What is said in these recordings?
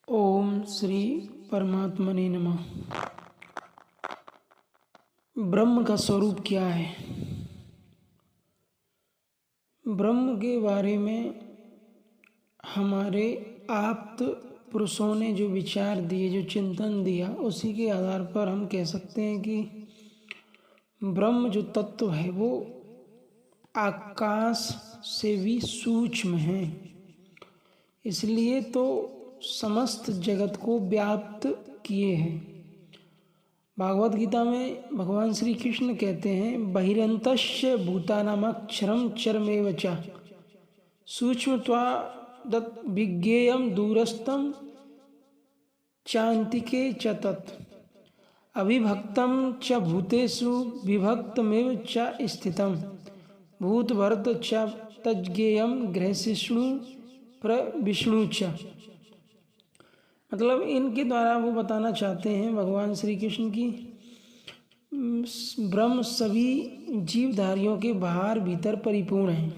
ओम श्री परमात्मने नमः। ब्रह्म का स्वरूप क्या है? ब्रह्म के बारे में हमारे आप्त पुरुषों ने जो विचार दिए, जो चिंतन दिया, उसी के आधार पर हम कह सकते हैं कि ब्रह्म जो तत्व है वो आकाश से भी सूक्ष्म है। इसलिए तो समस्त जगत को व्याप्त किए हैं। भागवत गीता में भगवान श्री कृष्ण कहते हैं, बहिरंतस्य भूतानामक्षरम चरमेव च सूक्ष्मत्वात् विज्ञेयम दूरस्थम चान्तिके च तत् अविभक्तम च भूतेषु विभक्तमेव च स्थितम भूतभर्त च तज्ज्ञेयम गृहशिष्णु प्रविष्णु च। मतलब इनके द्वारा वो बताना चाहते हैं भगवान श्री कृष्ण की ब्रह्म सभी जीवधारियों के बाहर भीतर परिपूर्ण है।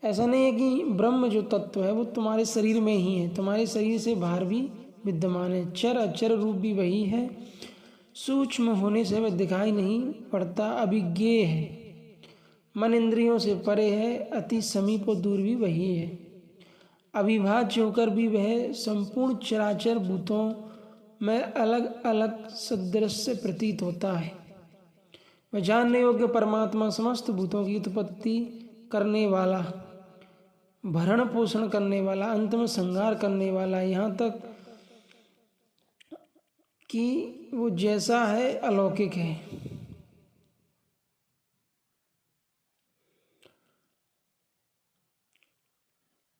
ऐसा नहीं है कि ब्रह्म जो तत्व है वो तुम्हारे शरीर में ही है, तुम्हारे शरीर से बाहर भी विद्यमान है। चर अचर रूप भी वही है, सूक्ष्म होने से वह दिखाई नहीं पड़ता, अभिज्ञेय है, मन इंद्रियों से परे है, अति समीप और दूर भी वही है, अविभाज्य होकर भी वह संपूर्ण चराचर भूतों में अलग अलग सदृश प्रतीत होता है। वह जानने योग्य परमात्मा समस्त भूतों की उत्पत्ति करने वाला, भरण पोषण करने वाला, अंत में संहार करने वाला, यहाँ तक कि वो जैसा है अलौकिक है।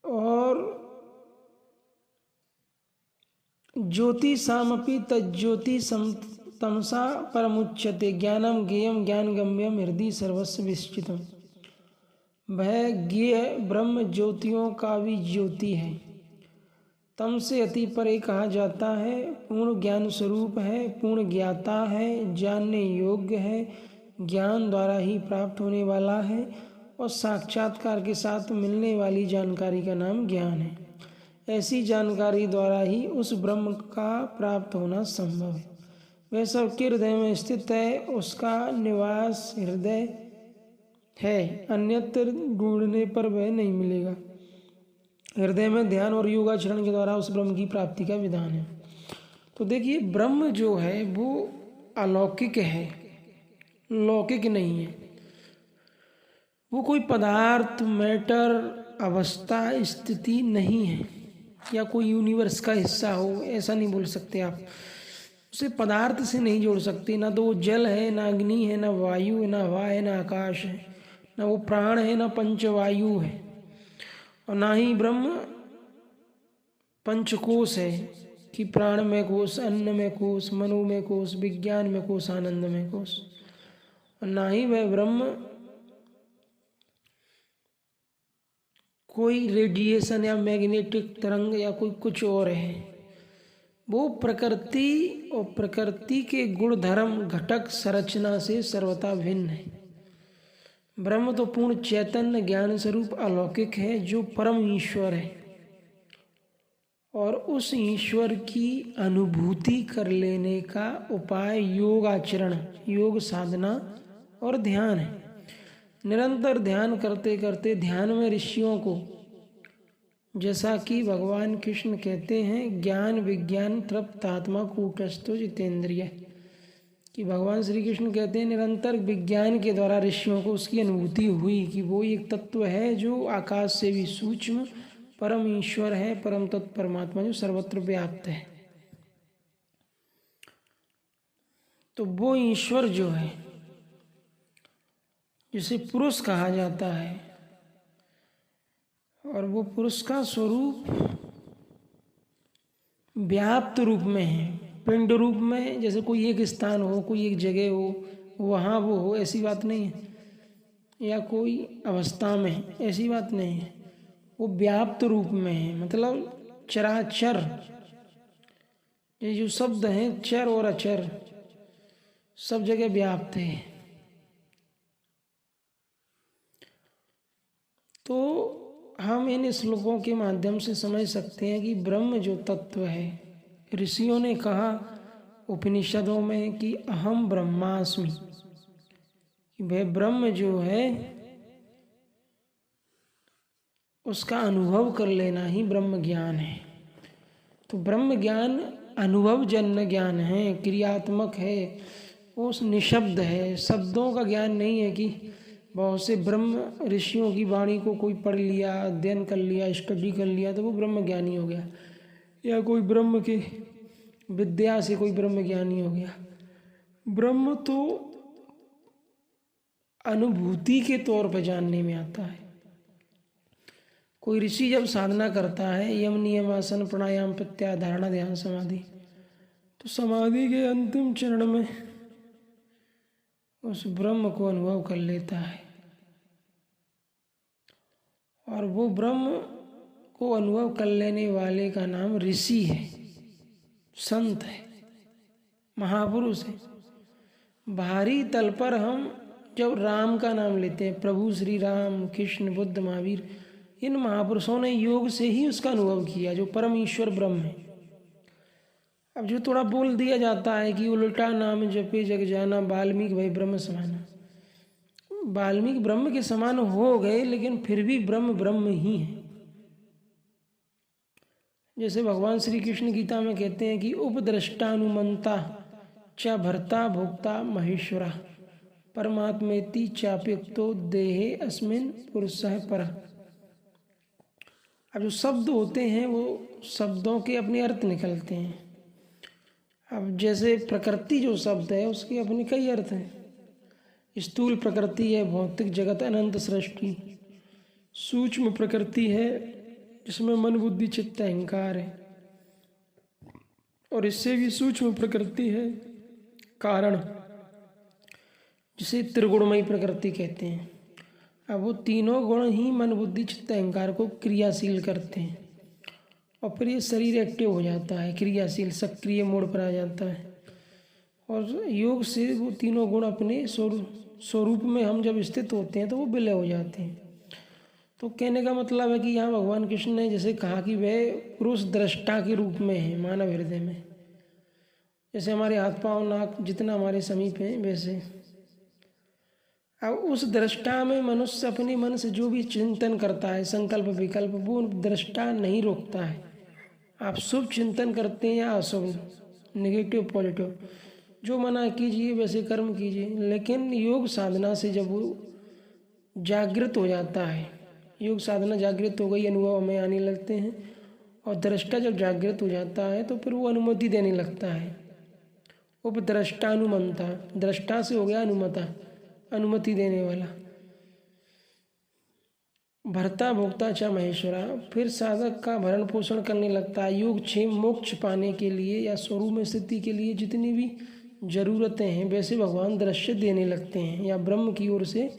और ज्योति सामपि तज्ज्योति तमसा परमुच्यते ज्ञानम ज्ञेयम ज्ञानगम्यम हृदय सर्वस्व विस्चितम। वह ज्ञेय ब्रह्म ज्योतियों का भी ज्योति है, तम से अति परे कहा जाता है, पूर्ण ज्ञान स्वरूप है, पूर्ण ज्ञाता है, जानने योग्य है, ज्ञान द्वारा ही प्राप्त होने वाला है और साक्षात्कार के साथ मिलने वाली जानकारी का नाम ज्ञान है। ऐसी जानकारी द्वारा ही उस ब्रह्म का प्राप्त होना संभव है। वह सबके हृदय में स्थित है, उसका निवास हृदय है, अन्यत्र ढूंढने पर वह नहीं मिलेगा। हृदय में ध्यान और योगाचरण के द्वारा उस ब्रह्म की प्राप्ति का विधान है। तो देखिए, ब्रह्म जो है वो अलौकिक है, लौकिक नहीं है। वो कोई पदार्थ, मैटर, अवस्था, स्थिति नहीं है, या कोई यूनिवर्स का हिस्सा हो, ऐसा नहीं बोल सकते आप। उसे पदार्थ से नहीं जोड़ सकते। ना तो वो जल है, ना अग्नि है, ना वायु है, ना हवा है, ना आकाश है, ना वो प्राण है, ना पंचवायु है, और ना ही ब्रह्म पंचकोश है कि प्राण में कोश, अन्न में कोश, मनो में कोश, विज्ञान में कोश, आनंद में कोश। और ना ही वह ब्रह्म कोई रेडिएशन या मैग्नेटिक तरंग या कोई कुछ और है। वो प्रकृति और प्रकृति के गुण धर्म घटक संरचना से सर्वथा भिन्न है। ब्रह्म तो पूर्ण चैतन्य ज्ञान स्वरूप अलौकिक है, जो परम ईश्वर है, और उस ईश्वर की अनुभूति कर लेने का उपाय योग आचरण, योग साधना और ध्यान है। निरंतर ध्यान करते करते ध्यान में ऋषियों को, जैसा कि भगवान कृष्ण कहते हैं, ज्ञान विज्ञान तृप्त आत्मा कूटस्थो जितेंद्रिय, कि भगवान श्री कृष्ण कहते हैं निरंतर विज्ञान के द्वारा ऋषियों को उसकी अनुभूति हुई कि वो एक तत्व है जो आकाश से भी सूक्ष्म परम ईश्वर है, परम तत्व परमात्मा जो सर्वत्र व्याप्त है। तो वो ईश्वर जो है, जिसे पुरुष कहा जाता है, और वो पुरुष का स्वरूप व्याप्त रूप में है, पिंड रूप में। जैसे कोई एक स्थान हो, कोई एक जगह हो, वहाँ वो हो, ऐसी बात नहीं है, या कोई अवस्था में है, ऐसी बात नहीं है। वो व्याप्त रूप में है, मतलब चराचर। ये जो शब्द हैं, चर और अचर, सब जगह व्याप्त है। तो हम इन श्लोकों के माध्यम से समझ सकते हैं कि ब्रह्म जो तत्व है, ऋषियों ने कहा उपनिषदों में कि अहम ब्रह्मास्मि, वह ब्रह्म जो है उसका अनुभव कर लेना ही ब्रह्म ज्ञान है। तो ब्रह्म ज्ञान अनुभव जन्य ज्ञान है, क्रियात्मक है, उस निशब्द है, शब्दों का ज्ञान नहीं है कि बहुत से ब्रह्म ऋषियों की वाणी को कोई पढ़ लिया, अध्ययन कर लिया, स्टडी कर लिया तो वो ब्रह्म ज्ञानी हो गया, या कोई ब्रह्म के विद्या से कोई ब्रह्म ज्ञानी हो गया। ब्रह्म तो अनुभूति के तौर पर जानने में आता है। कोई ऋषि जब साधना करता है, यम नियम आसन प्राणायाम प्रत्याहार धारणा ध्यान समाधि, तो समाधि के अंतिम चरण में उस ब्रह्म को अनुभव कर लेता है, और वो ब्रह्म को अनुभव कर लेने वाले का नाम ऋषि है, संत है, महापुरुष है। बाहरी तल पर हम जब राम का नाम लेते हैं, प्रभु श्री राम, कृष्ण, बुद्ध, महावीर, इन महापुरुषों ने योग से ही उसका अनुभव किया, जो परम ईश्वर ब्रह्म है। अब जो थोड़ा बोल दिया जाता है कि उल्टा नाम जपे जग जाना, वाल्मीकि भाई ब्रह्म समाना, वाल्मीकि ब्रह्म के समान हो गए, लेकिन फिर भी ब्रह्म ब्रह्म ही है। जैसे भगवान श्री कृष्ण गीता में कहते हैं कि उपद्रष्टानुमंता च भर्ता भोक्ता महेश्वरा परमात्मेति चाप्युक्तो देहे अस्मिन पुरुषः परः। अब जो शब्द होते हैं वो शब्दों के अपने अर्थ निकलते हैं। अब जैसे प्रकृति जो शब्द है उसके अपने कई अर्थ हैं। स्थूल प्रकृति है, भौतिक जगत, अनंत सृष्टि। सूक्ष्म प्रकृति है जिसमें मन बुद्धि चित्त अहंकार है, और इससे भी सूक्ष्म प्रकृति है कारण, जिसे त्रिगुणमयी प्रकृति कहते हैं। अब वो तीनों गुण ही मन बुद्धि चित्त अहंकार को क्रियाशील करते हैं, और फिर ये शरीर एक्टिव हो जाता है, क्रियाशील सक्रिय मोड पर आ जाता है। और योग से वो तीनों गुण अपने स्वरूप में हम जब स्थित होते हैं तो वो विलय हो जाते हैं। तो कहने का मतलब है कि यहाँ भगवान कृष्ण ने जैसे कहा कि वह पुरुष दृष्टा के रूप में है मानव हृदय में, जैसे हमारे हाथ पांव नाक जितना हमारे समीप है वैसे। अब उस दृष्टा में मनुष्य अपने मन से जो भी चिंतन करता है, संकल्प विकल्प, वो दृष्टा नहीं रोकता है। आप शुभ चिंतन करते हैं या अशुभ, नेगेटिव पॉजिटिव, जो मना कीजिए वैसे कर्म कीजिए। लेकिन योग साधना से जब वो जागृत हो जाता है, योग साधना जागृत हो गई, अनुभव में आने लगते हैं, और दृष्टा जब जागृत हो जाता है तो फिर वो अनुमति देने लगता है। उपद्रष्टानुमंता, दृष्टा से हो गया अनुमता, अनुमति देने वाला। भर्ता भोक्ता च महेश्वरा, फिर साधक का भरण पोषण करने लगता है। योग क्षेम मोक्ष पाने के लिए या स्वरूप में स्थिति के लिए जितनी भी जरूरतें हैं वैसे भगवान दृश्य देने लगते हैं, या ब्रह्म की ओर से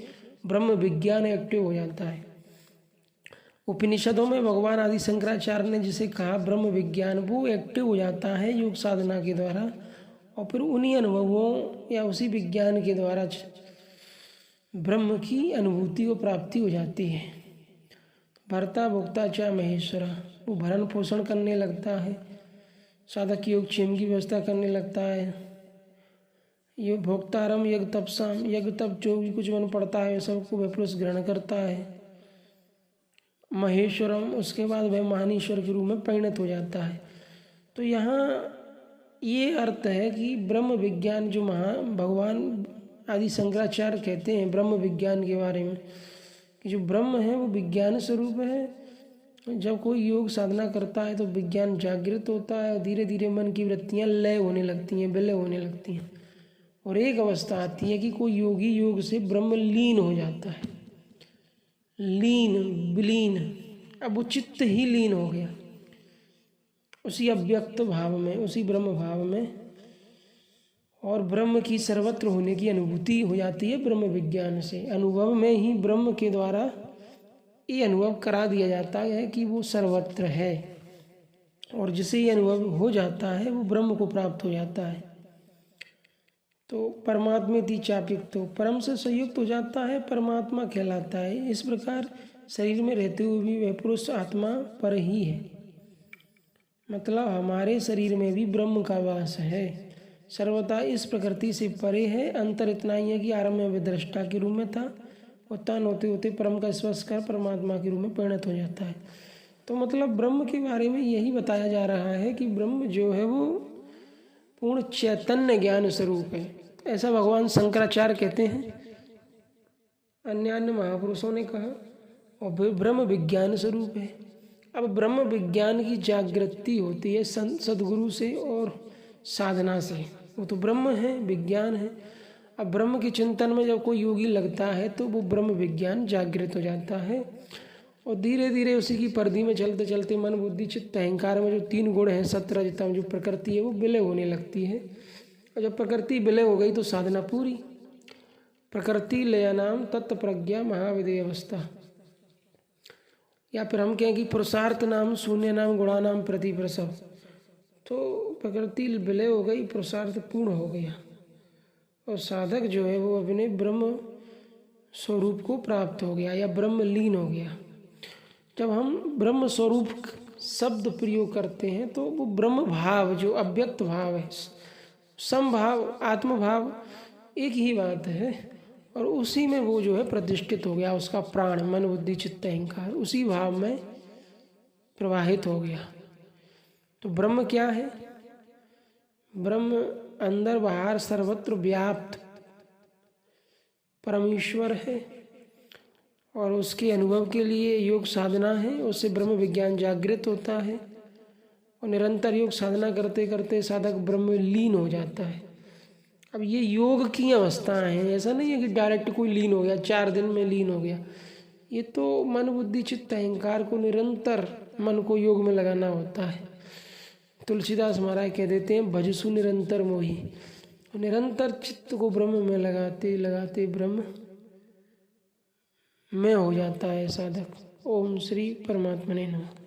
ब्रह्म विज्ञान एक्टिव हो जाता है। उपनिषदों में भगवान आदि शंकराचार्य ने जिसे कहा ब्रह्म विज्ञान, वो एक्टिव हो जाता है योग साधना के द्वारा, और फिर उन्हीं अनुभवों या उसी विज्ञान के द्वारा ब्रह्म की अनुभूति को प्राप्ति हो जाती है। भर्ता भोक्ता च महेश्वरा, वो भरण पोषण करने लगता है, साधक योग क्षेम की व्यवस्था करने लगता है। ये भोक्तारम यज्ञ तपसाम, यज्ञ तप जो भी कुछ मन पड़ता है सबको वह पुरुष ग्रहण करता है। महेश्वरम, उसके बाद वह महानीश्वर के रूप में परिणत हो जाता है। तो यहाँ ये अर्थ है कि ब्रह्म विज्ञान जो भगवान आदि शंकराचार्य कहते हैं ब्रह्म विज्ञान के बारे में, कि जो ब्रह्म है वो विज्ञान स्वरूप है। जब कोई योग साधना करता है तो विज्ञान जागृत होता है, और धीरे धीरे मन की वृत्तियाँ लय होने लगती हैं, विलय होने लगती हैं, और एक अवस्था आती है कि कोई योगी योग से ब्रह्म लीन हो जाता है। लीन, विलीन, अब वो चित्त ही लीन हो गया उसी अव्यक्त भाव में, उसी ब्रह्म भाव में, और ब्रह्म की सर्वत्र होने की अनुभूति हो जाती है ब्रह्म विज्ञान से। अनुभव में ही ब्रह्म के द्वारा ये अनुभव करा दिया जाता है कि वो सर्वत्र है, और जिसे ये अनुभव हो जाता है वो ब्रह्म को प्राप्त हो जाता है। तो परमात्मेति चाप्युक्तो, परम से संयुक्त हो जाता है, परमात्मा कहलाता है। इस प्रकार शरीर में रहते हुए भी वह पुरुष आत्मा पर ही है। मतलब हमारे शरीर में भी ब्रह्म का वास है, सर्वथा इस प्रकृति से परे है। अंतर इतना ही है कि आरंभ में वह दृष्टा के रूप में था, उत्थान होते होते परम का स्पर्श कर परमात्मा के रूप में परिणत हो जाता है। तो मतलब ब्रह्म के बारे में यही बताया जा रहा है कि ब्रह्म जो है वो पूर्ण चैतन्य ज्ञान स्वरूप है, ऐसा भगवान शंकराचार्य कहते हैं, अन्य महापुरुषों ने कहा। और ब्रह्म विज्ञान स्वरूप है। अब ब्रह्म विज्ञान की जागृति होती है सद्गुरु से और साधना से, वो तो ब्रह्म है, विज्ञान है। अब ब्रह्म के चिंतन में जब कोई योगी लगता है तो वो ब्रह्म विज्ञान जागृत हो जाता है और धीरे धीरे उसी की परिधि में चलते चलते मन बुद्धि चित्त अहंकार में जो 3 गुण हैं, सत्रजिता में जो प्रकृति है वो विलय होने लगती है। और जब प्रकृति विलय हो गई तो साधना पूरी। प्रकृति लयनाम तत्प्रज्ञा महाविदेय अवस्था, या फिर हम कहें कि पुरुषार्थ नाम शून्य नाम गुणा नाम प्रतिप्रसव। तो प्रकृति विलय हो गई, पुरुषार्थ पूर्ण हो गया और साधक जो है वो अपने ब्रह्म स्वरूप को प्राप्त हो गया या ब्रह्म लीन हो गया। जब हम ब्रह्म स्वरूप शब्द प्रयोग करते हैं तो वो ब्रह्म भाव जो अव्यक्त भाव है, समभाव आत्मभाव एक ही बात है और उसी में वो जो है प्रतिष्ठित हो गया, उसका प्राण मन बुद्धि चित्त अहंकार उसी भाव में प्रवाहित हो गया। तो ब्रह्म क्या है? ब्रह्म अंदर बाहर सर्वत्र व्याप्त परमेश्वर है और उसके अनुभव के लिए योग साधना है, उससे ब्रह्म विज्ञान जागृत होता है और निरंतर योग साधना करते करते साधक ब्रह्म लीन हो जाता है। अब ये योग की अवस्थाएं हैं, ऐसा नहीं है कि डायरेक्ट कोई लीन हो गया 4 दिन में लीन हो गया। ये तो मन बुद्धि चित्त अहंकार को निरंतर मन को योग में लगाना होता है। तुलसीदास महाराज कह देते हैं भजसु निरंतर मोही, निरंतर चित्त को ब्रह्म में लगाते लगाते ब्रह्म में हो जाता है साधक। ओम श्री परमात्मने नमः।